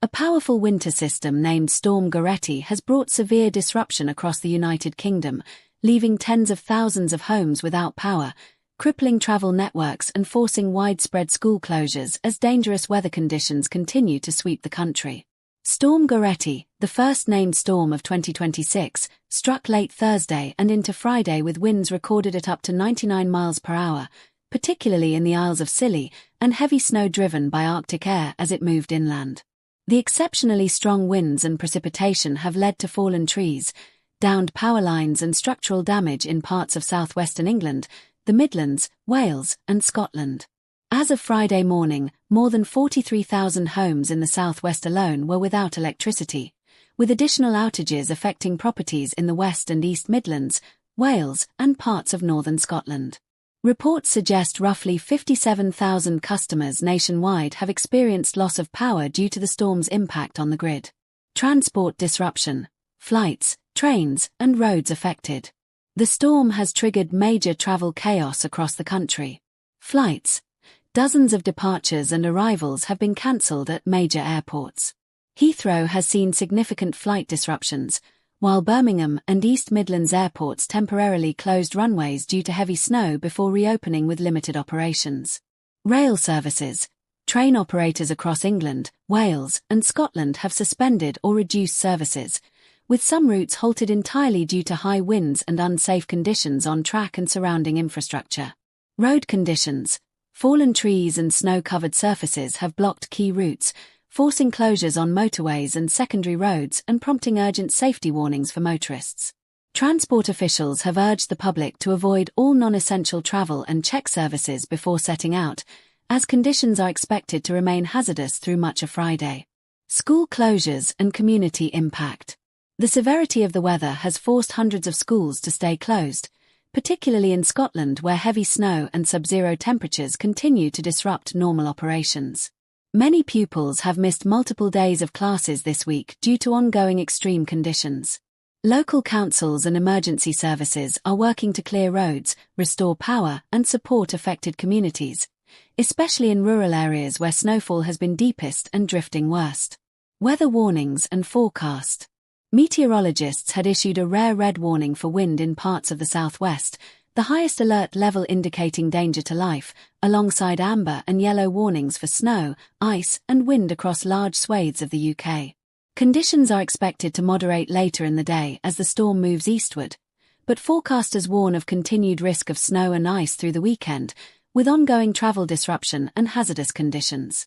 A powerful winter system named Storm Goretti has brought severe disruption across the United Kingdom, leaving tens of thousands of homes without power, crippling travel networks and forcing widespread school closures as dangerous weather conditions continue to sweep the country. Storm Goretti, the first named storm of 2026, struck late Thursday and into Friday with winds recorded at up to 99 miles per hour, particularly in the Isles of Scilly, and heavy snow driven by Arctic air as it moved inland. The exceptionally strong winds and precipitation have led to fallen trees, downed power lines and structural damage in parts of southwestern England, the Midlands, Wales, and Scotland. As of Friday morning, more than 43,000 homes in the southwest alone were without electricity, with additional outages affecting properties in the West and East Midlands, Wales, and parts of northern Scotland. Reports suggest roughly 57,000 customers nationwide have experienced loss of power due to the storm's impact on the grid. Transport disruption, flights, trains, and roads affected. The storm has triggered major travel chaos across the country. Flights. Dozens of departures and arrivals have been cancelled at major airports. Heathrow has seen significant flight disruptions, while Birmingham and East Midlands airports temporarily closed runways due to heavy snow before reopening with limited operations. Rail services. Train operators across England, Wales, and Scotland have suspended or reduced services, with some routes halted entirely due to high winds and unsafe conditions on track and surrounding infrastructure. Road conditions. Fallen trees and snow-covered surfaces have blocked key routes, forcing closures on motorways and secondary roads and prompting urgent safety warnings for motorists. Transport officials have urged the public to avoid all non-essential travel and check services before setting out, as conditions are expected to remain hazardous through much of Friday. School closures and community impact. The severity of the weather has forced hundreds of schools to stay closed, particularly in Scotland where heavy snow and sub-zero temperatures continue to disrupt normal operations. Many pupils have missed multiple days of classes this week due to ongoing extreme conditions. Local councils and emergency services are working to clear roads, restore power, and support affected communities, especially in rural areas where snowfall has been deepest and drifting worst. Weather warnings and forecast. Meteorologists had issued a rare red warning for wind in parts of the southwest, the highest alert level indicating danger to life, alongside amber and yellow warnings for snow, ice, and wind across large swathes of the UK. Conditions are expected to moderate later in the day as the storm moves eastward, but forecasters warn of continued risk of snow and ice through the weekend, with ongoing travel disruption and hazardous conditions.